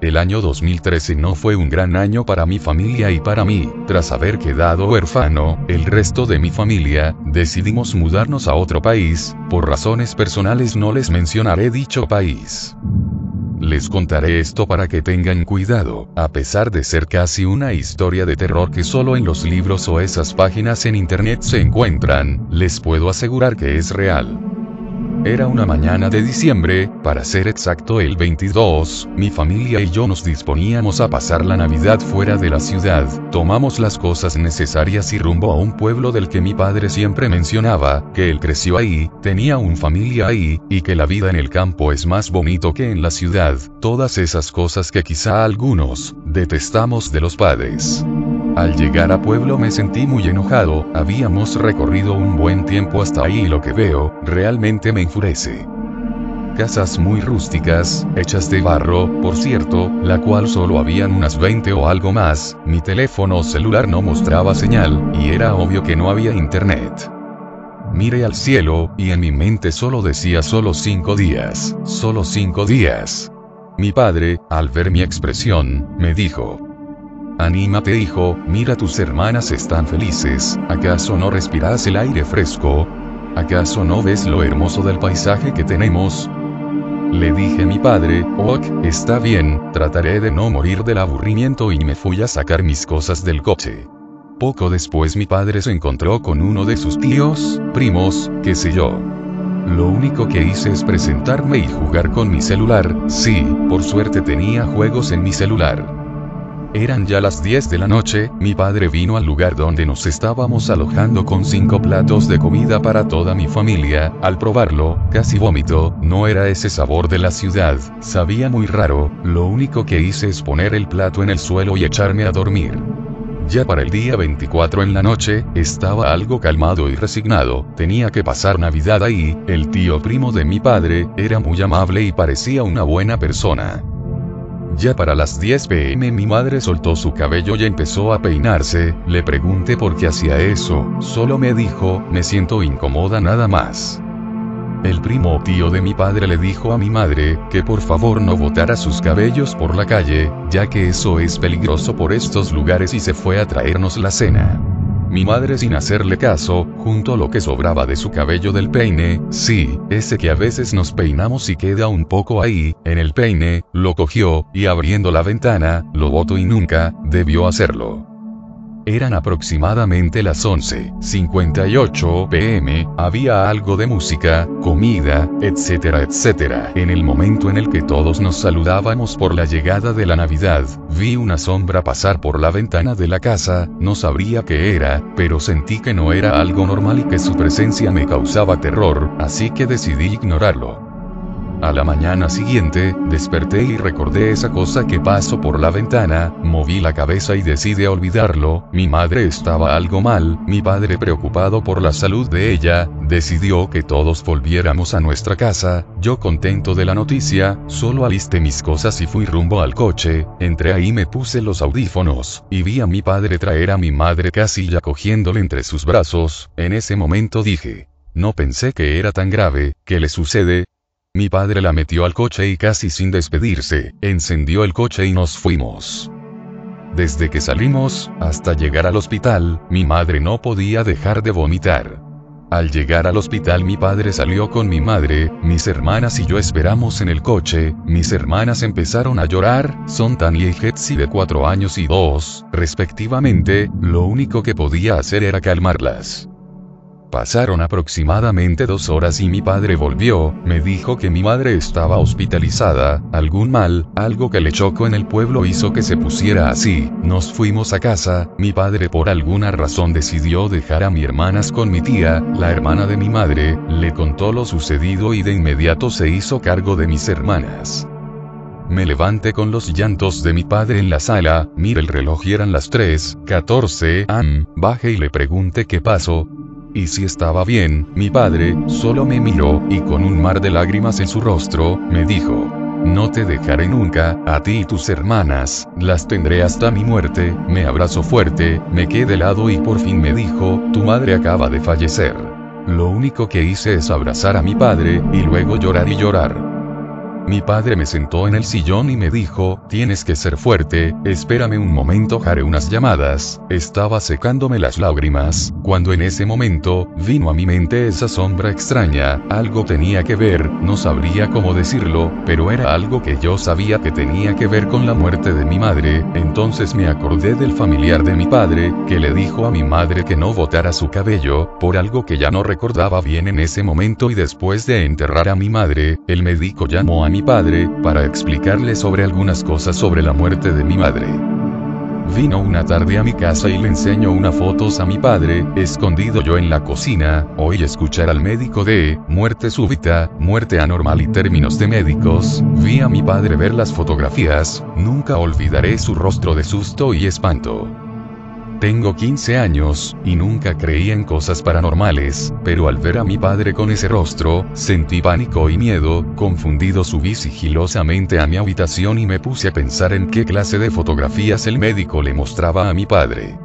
El año 2013 no fue un gran año para mi familia y para mí. Tras haber quedado huérfano, el resto de mi familia, decidimos mudarnos a otro país. Por razones personales no les mencionaré dicho país. Les contaré esto para que tengan cuidado, a pesar de ser casi una historia de terror que solo en los libros o esas páginas en internet se encuentran, les puedo asegurar que es real. Era una mañana de diciembre, para ser exacto el 22, mi familia y yo nos disponíamos a pasar la Navidad fuera de la ciudad, tomamos las cosas necesarias y rumbo a un pueblo del que mi padre siempre mencionaba, que él creció ahí, tenía una familia ahí, y que la vida en el campo es más bonito que en la ciudad, todas esas cosas que quizá algunos detestamos de los padres. Al llegar a pueblo me sentí muy enojado, habíamos recorrido un buen tiempo hasta ahí y lo que veo, realmente me enfurece. Casas muy rústicas, hechas de barro, por cierto, la cual solo habían unas 20 o algo más, mi teléfono celular no mostraba señal, y era obvio que no había internet. Miré al cielo, y en mi mente solo decía solo 5 días, solo 5 días. Mi padre, al ver mi expresión, me dijo: anímate hijo, mira tus hermanas están felices, ¿acaso no respiras el aire fresco? ¿Acaso no ves lo hermoso del paisaje que tenemos? Le dije a mi padre: ok, está bien, trataré de no morir del aburrimiento y me fui a sacar mis cosas del coche. Poco después mi padre se encontró con uno de sus tíos, primos, qué sé yo. Lo único que hice es presentarme y jugar con mi celular, sí, por suerte tenía juegos en mi celular. Eran ya las 10 de la noche, mi padre vino al lugar donde nos estábamos alojando con 5 platos de comida para toda mi familia. Al probarlo, casi vómito, no era ese sabor de la ciudad, sabía muy raro, lo único que hice es poner el plato en el suelo y echarme a dormir. Ya para el día 24 en la noche, estaba algo calmado y resignado, tenía que pasar Navidad ahí, el tío primo de mi padre, era muy amable y parecía una buena persona. Ya para las 10 p.m. mi madre soltó su cabello y empezó a peinarse, le pregunté por qué hacía eso, solo me dijo: me siento incómoda nada más. El primo tío de mi padre le dijo a mi madre, que por favor no botara sus cabellos por la calle, ya que eso es peligroso por estos lugares y se fue a traernos la cena. Mi madre sin hacerle caso, juntó lo que sobraba de su cabello del peine, sí, ese que a veces nos peinamos y queda un poco ahí, en el peine, lo cogió, y abriendo la ventana, lo botó y nunca debió hacerlo. Eran aproximadamente las 11:58 p.m, había algo de música, comida, etcétera, etcétera. En el momento en el que todos nos saludábamos por la llegada de la Navidad, vi una sombra pasar por la ventana de la casa, no sabría qué era, pero sentí que no era algo normal y que su presencia me causaba terror, así que decidí ignorarlo. A la mañana siguiente, desperté y recordé esa cosa que pasó por la ventana, moví la cabeza y decidí olvidarlo, mi madre estaba algo mal, mi padre preocupado por la salud de ella, decidió que todos volviéramos a nuestra casa, yo contento de la noticia, solo alisté mis cosas y fui rumbo al coche, entré ahí me puse los audífonos, y vi a mi padre traer a mi madre casi ya cogiéndole entre sus brazos, en ese momento dije: no pensé que era tan grave, ¿qué le sucede? Mi padre la metió al coche y casi sin despedirse, encendió el coche y nos fuimos. Desde que salimos, hasta llegar al hospital, mi madre no podía dejar de vomitar. Al llegar al hospital mi padre salió con mi madre, mis hermanas y yo esperamos en el coche, mis hermanas empezaron a llorar, son Tania y Hetzi de 4 años y 2, respectivamente, lo único que podía hacer era calmarlas. Pasaron aproximadamente 2 horas y mi padre volvió, me dijo que mi madre estaba hospitalizada, algún mal, algo que le chocó en el pueblo hizo que se pusiera así, nos fuimos a casa, mi padre por alguna razón decidió dejar a mis hermanas con mi tía, la hermana de mi madre, le contó lo sucedido y de inmediato se hizo cargo de mis hermanas. Me levanté con los llantos de mi padre en la sala, miré el reloj y eran las 3:14 am, bajé y le pregunté qué pasó. Y si estaba bien, mi padre, solo me miró, y con un mar de lágrimas en su rostro, me dijo: no te dejaré nunca, a ti y tus hermanas, las tendré hasta mi muerte. Me abrazó fuerte, me quedé de lado y por fin me dijo: tu madre acaba de fallecer. Lo único que hice es abrazar a mi padre, y luego llorar y llorar. Mi padre me sentó en el sillón y me dijo, tienes que ser fuerte, espérame un momento, haré unas llamadas. Estaba secándome las lágrimas, cuando en ese momento, vino a mi mente esa sombra extraña, algo tenía que ver, no sabría cómo decirlo, pero era algo que yo sabía que tenía que ver con la muerte de mi madre. Entonces me acordé del familiar de mi padre, que le dijo a mi madre que no botara su cabello, por algo que ya no recordaba bien en ese momento, y después de enterrar a mi madre, el médico llamó a mi padre, para explicarle sobre algunas cosas sobre la muerte de mi madre. Vino una tarde a mi casa y le enseñó unas fotos a mi padre, escondido yo en la cocina, oí escuchar al médico de muerte súbita, muerte anormal y términos de médicos. Vi a mi padre ver las fotografías, nunca olvidaré su rostro de susto y espanto. Tengo 15 años, y nunca creí en cosas paranormales, pero al ver a mi padre con ese rostro, sentí pánico y miedo. Confundido subí sigilosamente a mi habitación y me puse a pensar en qué clase de fotografías el médico le mostraba a mi padre.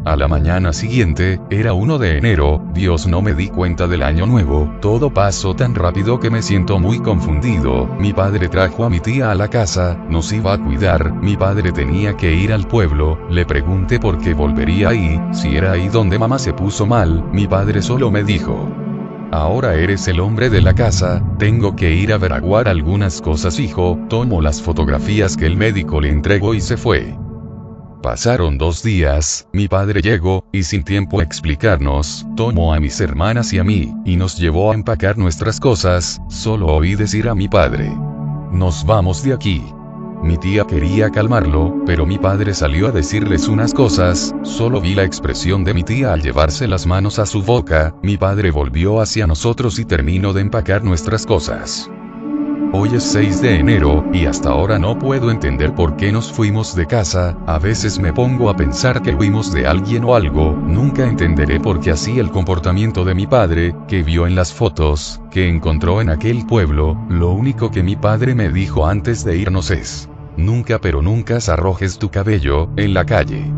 A la mañana siguiente, era 1 de enero, Dios, no me di cuenta del año nuevo, todo pasó tan rápido que me siento muy confundido. Mi padre trajo a mi tía a la casa, nos iba a cuidar, mi padre tenía que ir al pueblo, le pregunté por qué volvería ahí, si era ahí donde mamá se puso mal, mi padre solo me dijo: ahora eres el hombre de la casa, tengo que ir a averiguar algunas cosas, hijo. Tomó las fotografías que el médico le entregó y se fue. Pasaron 2 días, mi padre llegó, y sin tiempo a explicarnos, tomó a mis hermanas y a mí, y nos llevó a empacar nuestras cosas. Solo oí decir a mi padre: nos vamos de aquí. Mi tía quería calmarlo, pero mi padre salió a decirles unas cosas. Solo vi la expresión de mi tía al llevarse las manos a su boca. Mi padre volvió hacia nosotros y terminó de empacar nuestras cosas. Hoy es 6 de enero, y hasta ahora no puedo entender por qué nos fuimos de casa. A veces me pongo a pensar que huimos de alguien o algo. Nunca entenderé por qué así el comportamiento de mi padre, que vio en las fotos, que encontró en aquel pueblo. Lo único que mi padre me dijo antes de irnos es: nunca, pero nunca arrojes tu cabello en la calle.